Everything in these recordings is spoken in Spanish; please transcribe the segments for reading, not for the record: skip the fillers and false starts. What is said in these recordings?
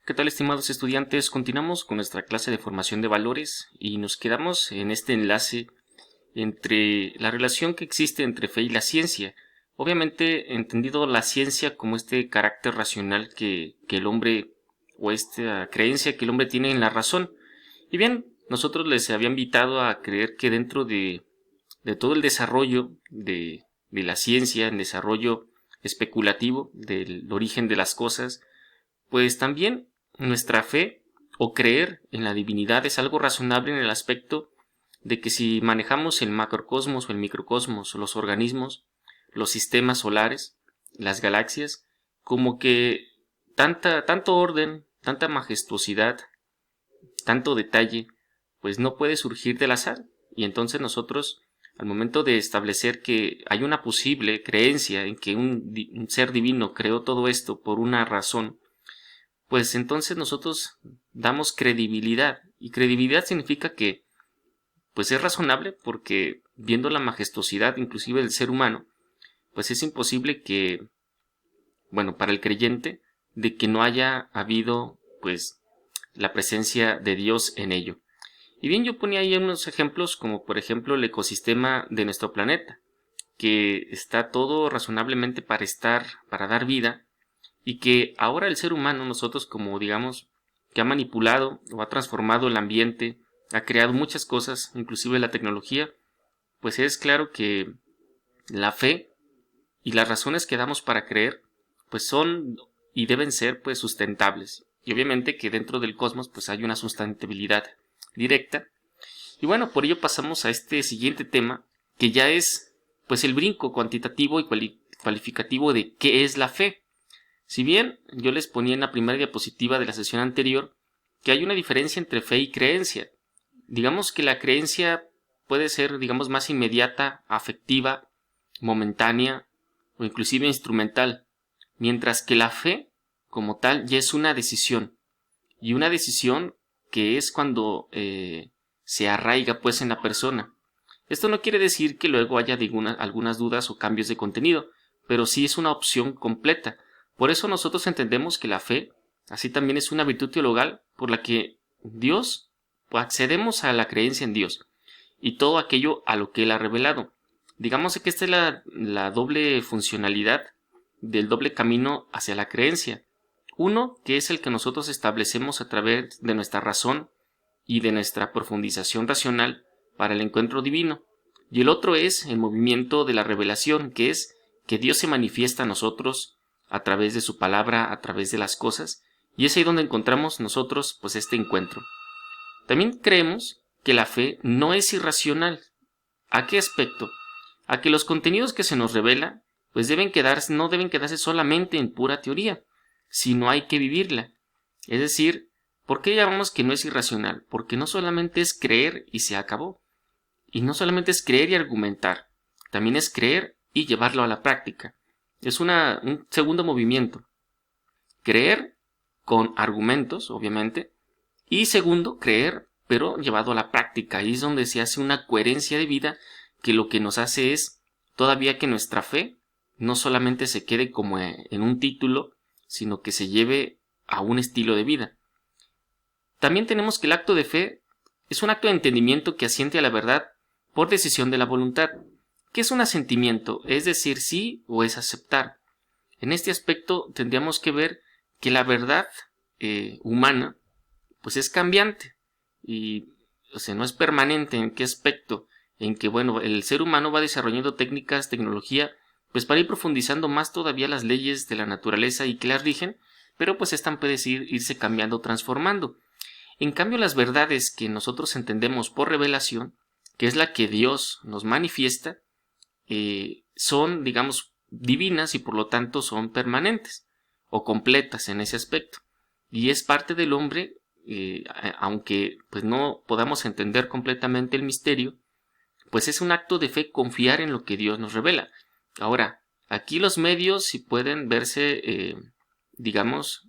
¿Qué tal, estimados estudiantes? Continuamos con nuestra clase de formación de valores y nos quedamos en este enlace entre la relación que existe entre fe y la ciencia. Obviamente, entendido la ciencia como este carácter racional que el hombre, o esta creencia que el hombre tiene en la razón. Y bien, nosotros les había invitado a creer que dentro de todo el desarrollo de la ciencia, el desarrollo especulativo del origen de las cosas, pues también nuestra fe o creer en la divinidad es algo razonable en el aspecto de que si manejamos el macrocosmos o el microcosmos, los organismos, los sistemas solares, las galaxias, como que tanto orden, tanta majestuosidad, tanto detalle, pues no puede surgir del azar. Y entonces nosotros, al momento de establecer que hay una posible creencia en que un ser divino creó todo esto por una razón, pues entonces nosotros damos credibilidad. Y credibilidad significa que pues es razonable, porque viendo la majestuosidad inclusive del ser humano, pues es imposible que, bueno, para el creyente, de que no haya habido pues la presencia de Dios en ello. Y bien, yo ponía ahí unos ejemplos como por ejemplo el ecosistema de nuestro planeta, que está todo razonablemente para dar vida, y que ahora el ser humano, nosotros como digamos, que ha manipulado o ha transformado el ambiente, ha creado muchas cosas, inclusive la tecnología, pues es claro que la fe y las razones que damos para creer, pues son y deben ser pues sustentables. Y obviamente que dentro del cosmos pues hay una sustentabilidad directa. Y bueno, por ello pasamos a este siguiente tema, que ya es pues el brinco cuantitativo y cualificativo de qué es la fe. Si bien yo les ponía en la primera diapositiva de la sesión anterior que hay una diferencia entre fe y creencia. Digamos que la creencia puede ser, digamos, más inmediata, afectiva, momentánea o inclusive instrumental, mientras que la fe, como tal, ya es una decisión. Y una decisión que es cuando se arraiga pues en la persona. Esto no quiere decir que luego haya algunas dudas o cambios de contenido, pero sí es una opción completa. Por eso nosotros entendemos que la fe, así también es una virtud teologal por la que Dios, accedemos a la creencia en Dios y todo aquello a lo que Él ha revelado. Digamos que esta es la doble funcionalidad del doble camino hacia la creencia. Uno, que es el que nosotros establecemos a través de nuestra razón y de nuestra profundización racional para el encuentro divino. Y el otro es el movimiento de la revelación, que es que Dios se manifiesta a nosotros a través de su palabra, a través de las cosas, y es ahí donde encontramos nosotros pues este encuentro. También creemos que la fe no es irracional. ¿A qué aspecto? A que los contenidos que se nos revela pues no deben quedarse solamente en pura teoría, sino hay que vivirla. Es decir, ¿por qué llamamos que no es irracional? Porque no solamente es creer y se acabó. Y no solamente es creer y argumentar, también es creer y llevarlo a la práctica. Es un segundo movimiento. Creer con argumentos, obviamente, y segundo, creer, pero llevado a la práctica. Ahí es donde se hace una coherencia de vida que lo que nos hace es todavía que nuestra fe no solamente se quede como en un título, sino que se lleve a un estilo de vida. También tenemos que el acto de fe es un acto de entendimiento que asiente a la verdad por decisión de la voluntad. ¿Qué es un asentimiento? Es decir, sí o es aceptar. En este aspecto tendríamos que ver que la verdad humana pues es cambiante y o sea, no es permanente. ¿En qué aspecto? En que bueno, el ser humano va desarrollando técnicas, tecnología, pues para ir profundizando más todavía las leyes de la naturaleza y que las rigen, pero pues estas pueden irse cambiando, transformando. En cambio, las verdades que nosotros entendemos por revelación, que es la que Dios nos manifiesta, son, digamos, divinas y por lo tanto son permanentes o completas en ese aspecto. Y es parte del hombre, aunque pues no podamos entender completamente el misterio, pues es un acto de fe confiar en lo que Dios nos revela. Ahora, aquí los medios sí pueden verse, digamos,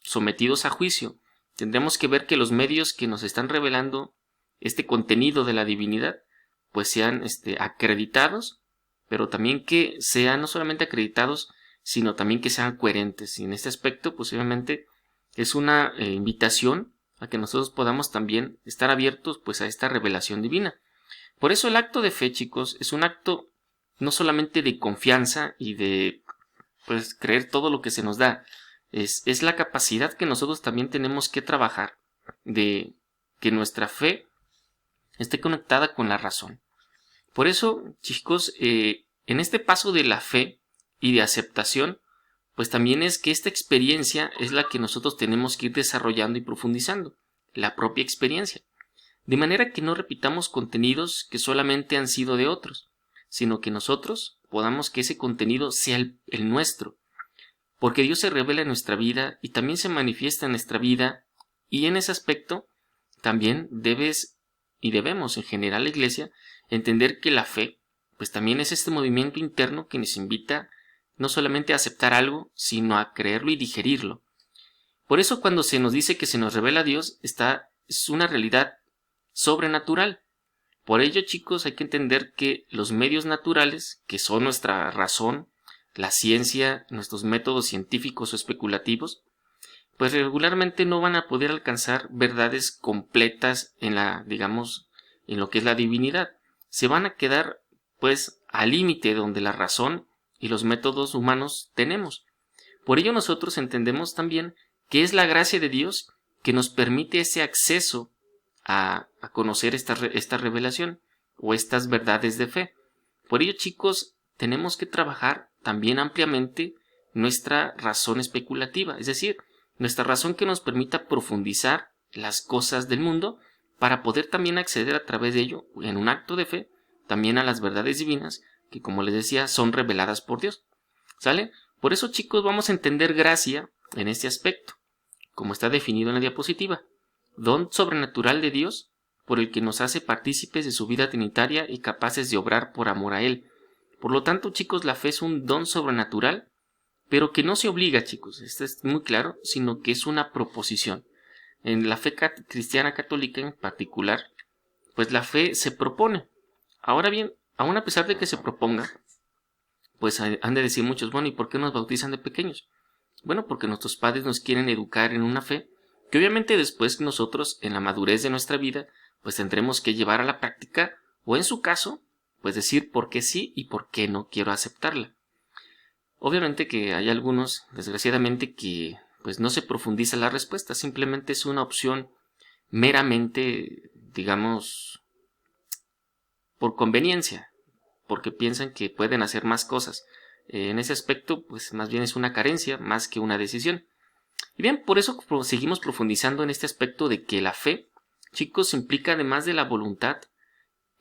sometidos a juicio. Tendremos que ver que los medios que nos están revelando este contenido de la divinidad, pues sean acreditados, pero también que sean no solamente acreditados, sino también que sean coherentes. Y en este aspecto, posiblemente, es una invitación a que nosotros podamos también estar abiertos pues a esta revelación divina. Por eso el acto de fe, chicos, es un acto no solamente de confianza y de pues creer todo lo que se nos da, es la capacidad que nosotros también tenemos que trabajar de que nuestra fe esté conectada con la razón. Por eso, chicos, en este paso de la fe y de aceptación, pues también es que esta experiencia es la que nosotros tenemos que ir desarrollando y profundizando, la propia experiencia. De manera que no repitamos contenidos que solamente han sido de otros, sino que nosotros podamos que ese contenido sea el nuestro. Porque Dios se revela en nuestra vida y también se manifiesta en nuestra vida, y en ese aspecto también debemos en general la Iglesia entender que la fe pues también es este movimiento interno que nos invita no solamente a aceptar algo, sino a creerlo y digerirlo. Por eso cuando se nos dice que se nos revela Dios, es una realidad sobrenatural. Por ello, chicos, hay que entender que los medios naturales, que son nuestra razón, la ciencia, nuestros métodos científicos o especulativos, pues regularmente no van a poder alcanzar verdades completas en en lo que es la divinidad. Se van a quedar, pues, al límite donde la razón y los métodos humanos tenemos. Por ello nosotros entendemos también que es la gracia de Dios que nos permite ese acceso a conocer esta revelación o estas verdades de fe. Por ello, chicos, tenemos que trabajar también ampliamente nuestra razón especulativa, es decir, nuestra razón que nos permita profundizar las cosas del mundo para poder también acceder a través de ello, en un acto de fe, también a las verdades divinas que, como les decía, son reveladas por Dios. ¿Sale? Por eso, chicos, vamos a entender gracia en este aspecto, como está definido en la diapositiva. Don sobrenatural de Dios, por el que nos hace partícipes de su vida trinitaria y capaces de obrar por amor a Él. Por lo tanto, chicos, la fe es un don sobrenatural, pero que no se obliga, chicos, esto es muy claro, sino que es una proposición. En la fe cristiana católica en particular, pues la fe se propone. Ahora bien, aun a pesar de que se proponga, pues han de decir muchos, bueno, ¿y por qué nos bautizan de pequeños? Bueno, porque nuestros padres nos quieren educar en una fe que obviamente después nosotros, en la madurez de nuestra vida, pues tendremos que llevar a la práctica, o en su caso, pues decir por qué sí y por qué no quiero aceptarla. Obviamente que hay algunos, desgraciadamente, que pues no se profundiza la respuesta, simplemente es una opción meramente, digamos, por conveniencia, porque piensan que pueden hacer más cosas. En ese aspecto, pues más bien es una carencia más que una decisión. Y bien, por eso seguimos profundizando en este aspecto de que la fe, chicos, implica además de la voluntad,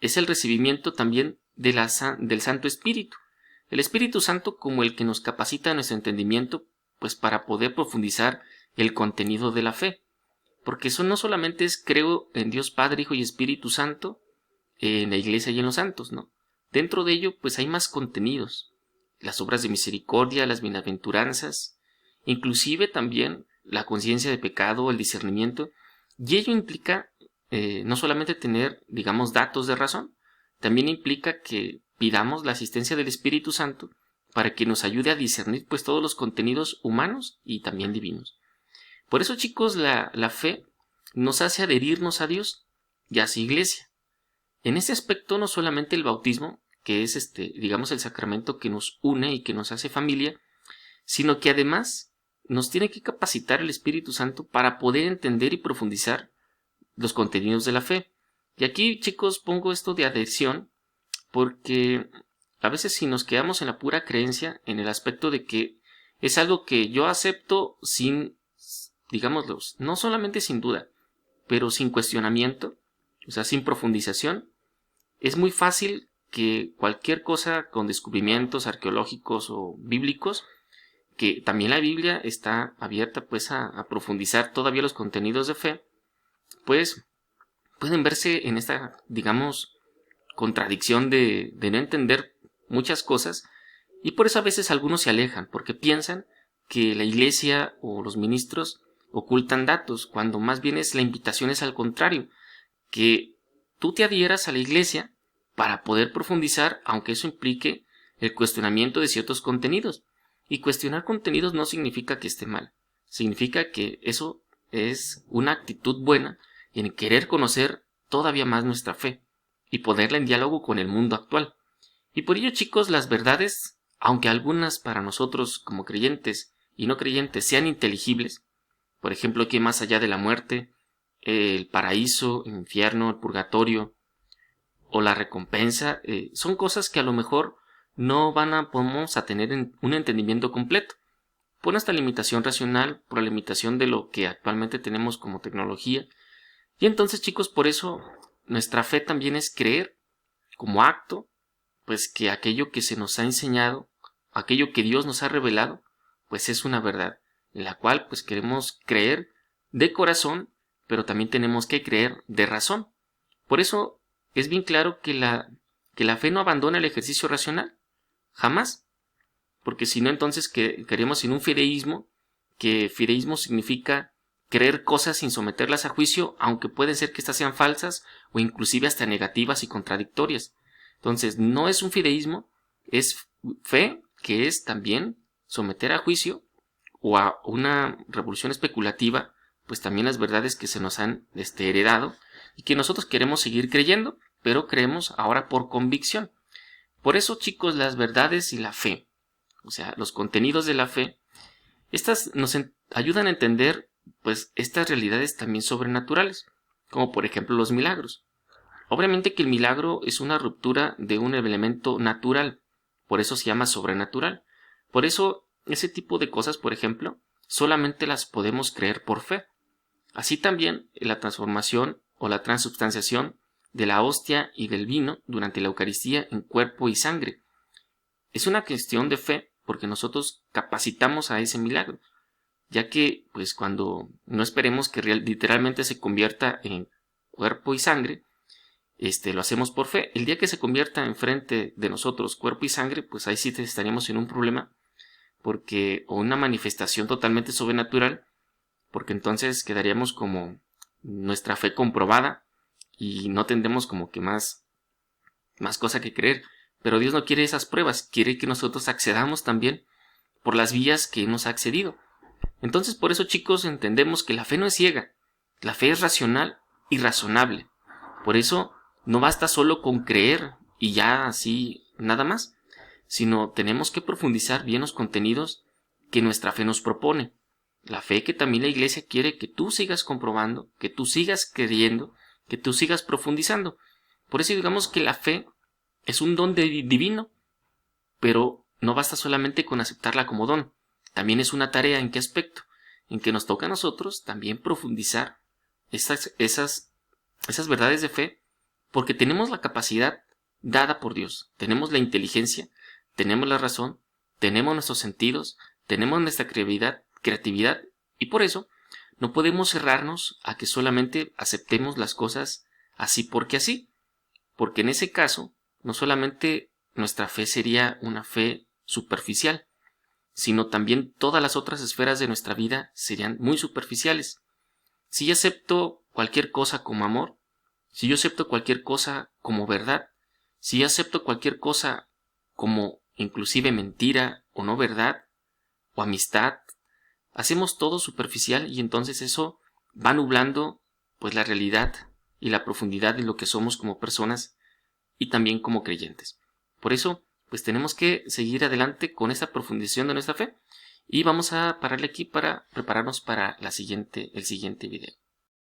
es el recibimiento también del Santo Espíritu. El Espíritu Santo como el que nos capacita nuestro entendimiento, pues para poder profundizar el contenido de la fe. Porque eso no solamente es creo en Dios Padre, Hijo y Espíritu Santo, en la Iglesia y en los santos, ¿no? Dentro de ello, pues hay más contenidos. Las obras de misericordia, las bienaventuranzas, inclusive también la conciencia de pecado, el discernimiento, y ello implica no solamente tener, digamos, datos de razón, también implica que pidamos la asistencia del Espíritu Santo para que nos ayude a discernir pues todos los contenidos humanos y también divinos. Por eso, chicos, la fe nos hace adherirnos a Dios y a su Iglesia. En ese aspecto no solamente el bautismo, que es digamos, el sacramento que nos une y que nos hace familia, sino que además nos tiene que capacitar el Espíritu Santo para poder entender y profundizar los contenidos de la fe. Y aquí, chicos, pongo esto de adhesión porque a veces si nos quedamos en la pura creencia, en el aspecto de que es algo que yo acepto sin, digámoslo, no solamente sin duda, pero sin cuestionamiento, o sea, sin profundización, es muy fácil que cualquier cosa con descubrimientos arqueológicos o bíblicos, que también la Biblia está abierta pues a profundizar todavía los contenidos de fe, pues pueden verse en esta, digamos, contradicción de no entender muchas cosas, y por eso a veces algunos se alejan, porque piensan que la iglesia o los ministros ocultan datos, cuando más bien la invitación es al contrario, que tú te adhieras a la iglesia para poder profundizar, aunque eso implique el cuestionamiento de ciertos contenidos. Y cuestionar contenidos no significa que esté mal, significa que eso es una actitud buena en querer conocer todavía más nuestra fe y ponerla en diálogo con el mundo actual. Y por ello, chicos, las verdades, aunque algunas para nosotros como creyentes y no creyentes sean inteligibles, por ejemplo, que más allá de la muerte, el paraíso, el infierno, el purgatorio o la recompensa, son cosas que a lo mejor no vamos a tener un entendimiento completo por nuestra limitación racional, por la limitación de lo que actualmente tenemos como tecnología. Y entonces, chicos, por eso nuestra fe también es creer como acto, pues que aquello que se nos ha enseñado, aquello que Dios nos ha revelado, pues es una verdad, en la cual pues queremos creer de corazón, pero también tenemos que creer de razón. Por eso es bien claro que la fe no abandona el ejercicio racional, jamás, porque si no entonces queremos en un fideísmo, que fideísmo significa creer cosas sin someterlas a juicio, aunque pueden ser que éstas sean falsas o inclusive hasta negativas y contradictorias. Entonces, no es un fideísmo, es fe que es también someter a juicio o a una revolución especulativa, pues también las verdades que se nos han heredado y que nosotros queremos seguir creyendo, pero creemos ahora por convicción. Por eso, chicos, las verdades y la fe, o sea, los contenidos de la fe, estas nos ayudan a entender pues estas realidades también sobrenaturales, como por ejemplo los milagros. Obviamente que el milagro es una ruptura de un elemento natural, por eso se llama sobrenatural. Por eso ese tipo de cosas, por ejemplo, solamente las podemos creer por fe. Así también la transformación o la transubstanciación de la hostia y del vino durante la Eucaristía en cuerpo y sangre. Es una cuestión de fe porque nosotros capacitamos a ese milagro, ya que pues cuando no esperemos que literalmente se convierta en cuerpo y sangre, lo hacemos por fe. El día que se convierta enfrente de nosotros cuerpo y sangre, pues ahí sí estaríamos en un problema, porque o una manifestación totalmente sobrenatural, porque entonces quedaríamos como nuestra fe comprobada y no tendremos como que más cosa que creer. Pero Dios no quiere esas pruebas, quiere que nosotros accedamos también por las vías que nos ha accedido. Entonces, por eso, chicos, entendemos que la fe no es ciega, la fe es racional y razonable. Por eso, no basta solo con creer y ya así nada más, sino tenemos que profundizar bien los contenidos que nuestra fe nos propone. La fe que también la Iglesia quiere que tú sigas comprobando, que tú sigas creyendo, que tú sigas profundizando. Por eso digamos que la fe es un don divino, pero no basta solamente con aceptarla como don. También es una tarea. ¿En qué aspecto? En que nos toca a nosotros también profundizar esas verdades de fe, porque tenemos la capacidad dada por Dios, tenemos la inteligencia, tenemos la razón, tenemos nuestros sentidos, tenemos nuestra creatividad, y por eso no podemos cerrarnos a que solamente aceptemos las cosas así porque así, porque en ese caso no solamente nuestra fe sería una fe superficial, sino también todas las otras esferas de nuestra vida serían muy superficiales. Si yo acepto cualquier cosa como amor, si yo acepto cualquier cosa como verdad, si yo acepto cualquier cosa como inclusive mentira o no verdad, o amistad, hacemos todo superficial y entonces eso va nublando pues la realidad y la profundidad de lo que somos como personas y también como creyentes. Por eso, pues tenemos que seguir adelante con esta profundización de nuestra fe y vamos a pararle aquí para prepararnos para el siguiente video.